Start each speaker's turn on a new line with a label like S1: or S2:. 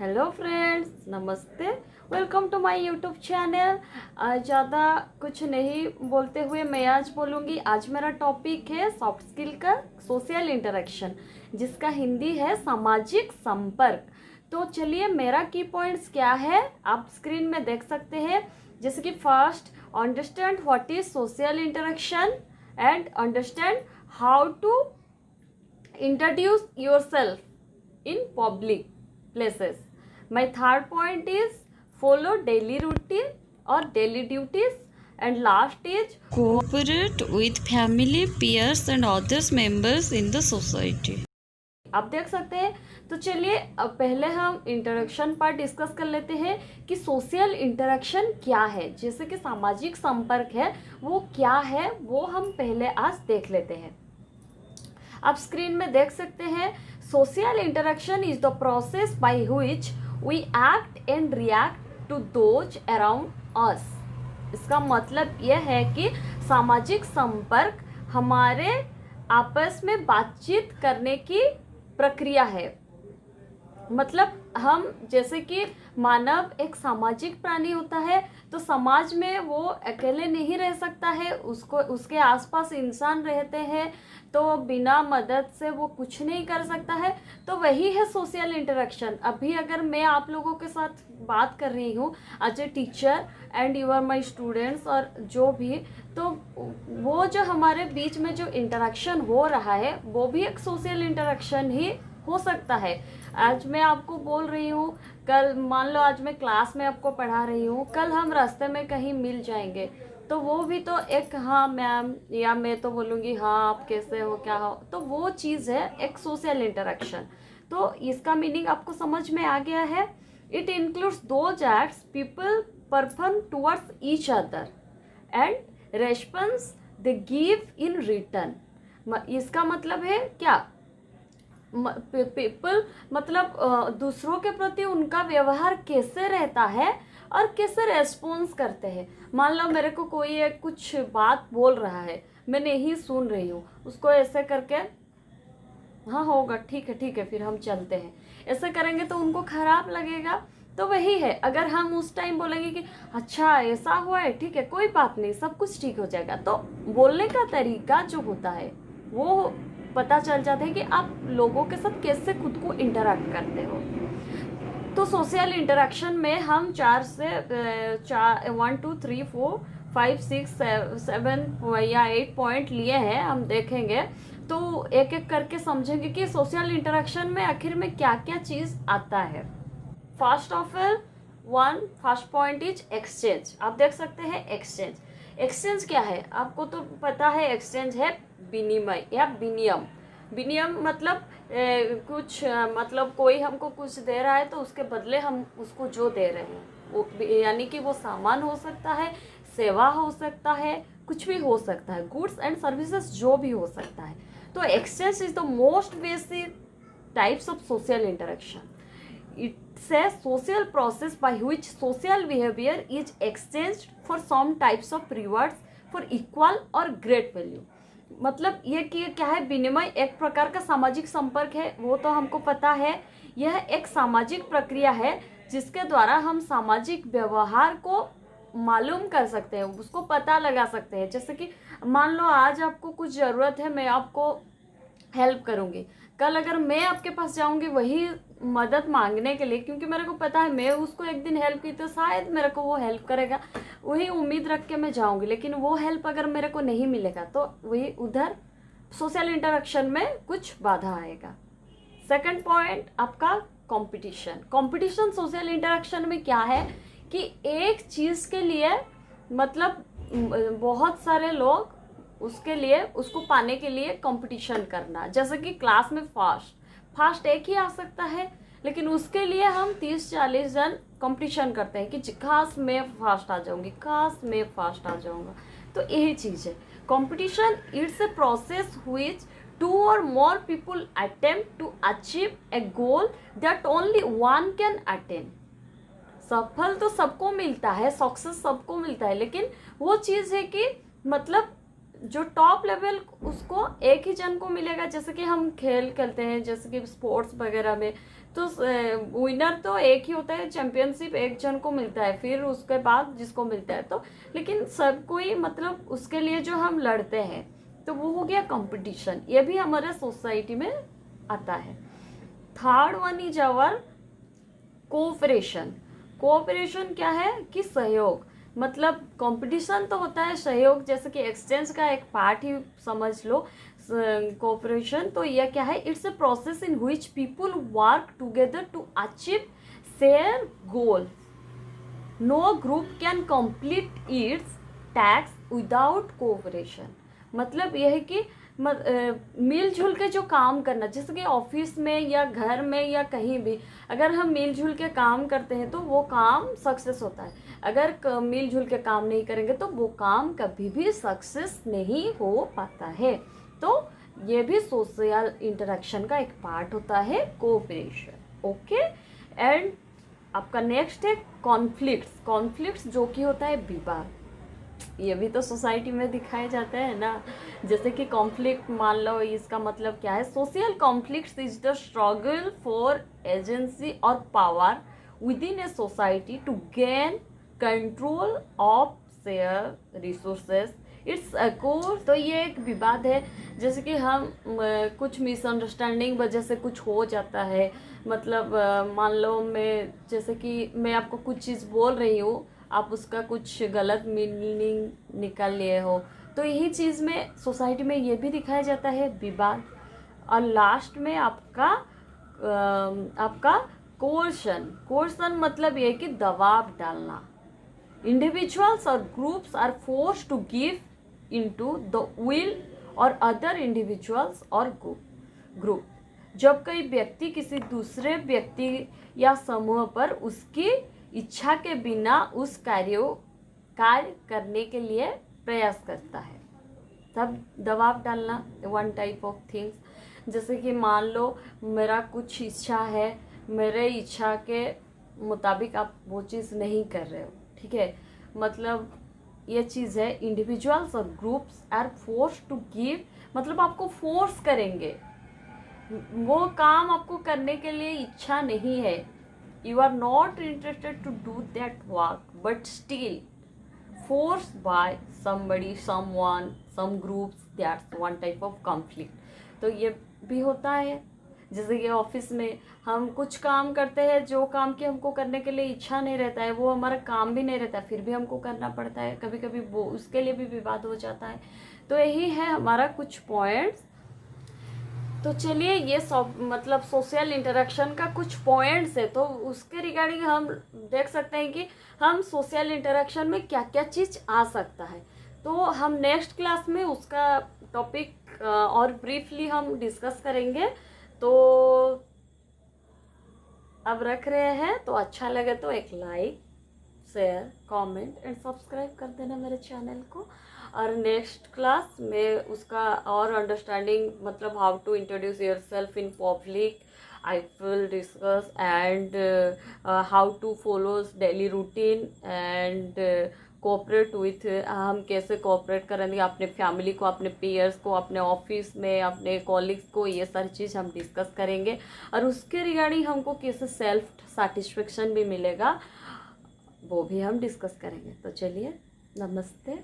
S1: Hello friends, नमस्ते। Welcome to my YouTube channel. ज़्यादा कुछ नहीं बोलते हुए मैं आज बोलूँगी। आज मेरा टॉपिक है सॉफ्ट स्किल का सोशल इंटरेक्शन, जिसका हिंदी है सामाजिक संपर्क। तो चलिए, मेरा की पॉइंट्स क्या है आप स्क्रीन में देख सकते हैं। जैसे कि first, understand what is social interaction and understand how to introduce yourself in public places. My third point is follow daily routine or daily duties, and last is
S2: cooperate with family, peers and others members in the society.
S1: आप देख सकते हैं। तो चलिए, अब पहले हम interaction part discuss कर लेते हैं कि सोशल इंटरेक्शन क्या है। जैसे कि सामाजिक संपर्क है वो क्या है, वो हम पहले आज देख लेते हैं। आप स्क्रीन में देख सकते हैं, social interaction is the process by which we act and react to those around us. इसका मतलब यह है कि सामाजिक संपर्क हमारे आपस में बातचीत करने की प्रक्रिया है। मतलब हम, जैसे कि मानव एक सामाजिक प्राणी होता है, तो समाज में वो अकेले नहीं रह सकता है, उसको उसके आसपास इंसान रहते हैं, तो बिना मदद से वो कुछ नहीं कर सकता है। तो वही है सोशल इंटरेक्शन। अभी अगर मैं आप लोगों के साथ बात कर रही हूँ as a teacher and you are my students और जो भी, तो वो जो हमारे बीच में जो इंटरेक्शन हो रहा है वो भी एक सोशल इंटरेक्शन ही हो सकता है। आज मैं आपको बोल रही हूँ, कल मान लो आज मैं क्लास में आपको पढ़ा रही हूँ, कल हम रास्ते में कहीं मिल जाएंगे, तो वो भी तो एक हाँ मैम, या मैं तो बोलूँगी हाँ आप कैसे हो, क्या हो, तो वो चीज़ है एक सोशल इंटरेक्शन। तो इसका मीनिंग आपको समझ में आ गया है। It includes those acts people perform towards each other and response they give in return. इसका मतलब है क्या, पीपल मतलब दूसरों के प्रति उनका व्यवहार कैसे रहता है और कैसे रेस्पॉन्स करते हैं। मान लो मेरे को कोई एक कुछ बात बोल रहा है, मैं नहीं सुन रही हूँ, उसको ऐसे करके हाँ होगा, ठीक है फिर हम चलते हैं, ऐसे करेंगे तो उनको खराब लगेगा। तो वही है, अगर हम उस टाइम बोलेंगे कि अच्छा ऐसा हुआ है, ठीक है कोई बात नहीं, सब कुछ ठीक हो जाएगा, तो बोलने का तरीका जो होता है वो पता चल जाता है कि आप लोगों के साथ कैसे खुद को इंटरेक्ट करते हो। तो सोशल इंटरेक्शन में हम 1 2 3 4 5 6 7 या 8 पॉइंट लिए हैं, हम देखेंगे तो एक एक करके समझेंगे कि सोशल इंटरेक्शन में आखिर में क्या क्या चीज़ आता है। First of all, first point is exchange. आप देख सकते हैं एक्सचेंज। एक्सचेंज क्या है आपको तो पता है, एक्सचेंज है विनिमय या विनियम। विनियम मतलब कुछ मतलब कोई हमको कुछ दे रहा है तो उसके बदले हम उसको जो दे रहे हैं वो, यानी कि वो सामान हो सकता है, सेवा हो सकता है, कुछ भी हो सकता है, गुड्स एंड सर्विसेज जो भी हो सकता है। तो exchange is the most basic types of social interaction. It's a social process by which social behavior is exchanged for some types of rewards for equal or great value। मतलब ये कि क्या है, विनिमय एक प्रकार का सामाजिक संपर्क है, वो तो हमको पता है। यह एक सामाजिक प्रक्रिया है जिसके द्वारा हम सामाजिक व्यवहार को मालूम कर सकते हैं, उसको पता लगा सकते हैं। जैसे कि मान लो आज आपको कुछ ज़रूरत है, मैं आपको हेल्प करूँगी, कल अगर मैं आपके पास जाऊँगी वही मदद मांगने के लिए, क्योंकि मेरे को पता है मैं उसको एक दिन हेल्प की तो शायद मेरे को वो हेल्प करेगा, वही उम्मीद रख के मैं जाऊँगी, लेकिन वो हेल्प अगर मेरे को नहीं मिलेगा तो वही उधर सोशल इंटरेक्शन में कुछ बाधा आएगा। सेकंड पॉइंट आपका कंपटीशन। कंपटीशन सोशल इंटरेक्शन में क्या है कि एक चीज़ के लिए मतलब बहुत सारे लोग उसके लिए, उसको पाने के लिए कंपटीशन करना। जैसे कि क्लास में फास्ट एक ही आ सकता है, लेकिन उसके लिए हम 30-40 जन कंपटीशन करते हैं कि काश मैं फास्ट आ जाऊंगी, काश मैं फास्ट आ जाऊंगा। तो यही चीज़ है competition. It's a process which 2 or more people attempt to achieve a goal that only one can attain। सफल तो सबको मिलता है, सक्सेस सबको मिलता है, लेकिन वो चीज़ है कि मतलब जो टॉप लेवल उसको एक ही जन को मिलेगा। जैसे कि हम खेल खेलते हैं, जैसे कि स्पोर्ट्स वगैरह में, तो विनर तो एक ही होता है, चैंपियनशिप एक जन को मिलता है, फिर उसके बाद जिसको मिलता है तो, लेकिन सब कोई मतलब उसके लिए जो हम लड़ते हैं तो वो हो गया कंपटीशन, ये भी हमारे सोसाइटी में आता है। Third one is our cooperation. Cooperation क्या है कि सहयोग, मतलब कंपटीशन तो होता है, सहयोग जैसे कि एक्सचेंज का एक पार्ट ही समझ लो कोऑपरेशन। तो यह क्या है, it's a process in which people work together to achieve share goal. No group can complete its tasks without cooperation. मतलब यह है कि मिलजुल के जो काम करना, जैसे कि ऑफिस में या घर में या कहीं भी अगर हम मिलजुल के काम करते हैं तो वो काम सक्सेस होता है। अगर मिलजुल के काम नहीं करेंगे तो वो काम कभी भी सक्सेस नहीं हो पाता है। तो ये भी सोशल इंटरेक्शन का एक पार्ट होता है, कोऑपरेशन। ओके, एंड आपका नेक्स्ट है कॉन्फ्लिक्ट्स। कॉन्फ्लिक्ट्स जो कि होता है विवाद, ये भी तो सोसाइटी में दिखाए जाते हैं ना। जैसे कि कॉन्फ्लिक्ट मान लो, इसका मतलब क्या है, social conflicts is the struggle for agency और power within a society to gain control of share resources. It's a course, तो ये एक विवाद है, जैसे कि हम कुछ मिसअंडरस्टैंडिंग वजह से कुछ हो जाता है। मतलब मान लो मैं, जैसे कि मैं आपको कुछ चीज़ बोल रही हूँ, आप उसका कुछ गलत मीनिंग निकाल लिए हो, तो यही चीज़ में सोसाइटी में ये भी दिखाया जाता है, विवाद। और लास्ट में आपका कोर्शन। कोर्शन मतलब ये कि दबाव डालना। इंडिविजुअल्स और groups are forced to give into the will और अदर इंडिविजुअल्स और ग्रुप। जब कोई व्यक्ति किसी दूसरे व्यक्ति या समूह पर उसकी इच्छा के बिना उस कार्य करने के लिए प्रयास करता है, तब दबाव डालना वन टाइप ऑफ थिंग्स। जैसे कि मान लो मेरा कुछ इच्छा है, मेरे इच्छा के मुताबिक आप वो चीज़ नहीं कर रहे हो, ठीक है, मतलब ये चीज़ है। इंडिविजुअल्स और groups are force to give, मतलब आपको फोर्स करेंगे, वो काम आपको करने के लिए इच्छा नहीं है, you are not interested to do that work, but still forced by somebody, someone, some groups, that's one type of conflict। तो ये भी होता है। जैसे कि ऑफिस में हम कुछ काम करते हैं, जो काम की हमको करने के लिए इच्छा नहीं रहता है, वो हमारा काम भी नहीं रहता है, फिर भी हमको करना पड़ता है, कभी कभी वो उसके लिए भी विवाद हो जाता है। तो यही है हमारा कुछ पॉइंट्स। तो चलिए, ये सब मतलब सोशल इंटरेक्शन का कुछ पॉइंट्स है, तो उसके रिगार्डिंग हम देख सकते हैं कि हम सोशल इंटरेक्शन में क्या क्या चीज़ आ सकता है। तो हम नेक्स्ट क्लास में उसका टॉपिक और ब्रीफली हम डिस्कस करेंगे। तो अब रख रहे हैं, तो अच्छा लगे तो एक like, share, comment and subscribe कर देना मेरे चैनल को। और नेक्स्ट क्लास में उसका और अंडरस्टैंडिंग, मतलब how to introduce yourself in public I will discuss, and how to follow daily routine and cooperate with, हम कैसे कोऑपरेट करेंगे अपने फैमिली को, अपने पीयर्स को, अपने ऑफिस में अपने कॉलीग्स को, ये सारी चीज़ हम डिस्कस करेंगे। और उसके रिगार्डिंग हमको कैसे सेल्फ सेटिस्फेक्शन भी मिलेगा, वो भी हम डिस्कस करेंगे। तो चलिए, नमस्ते।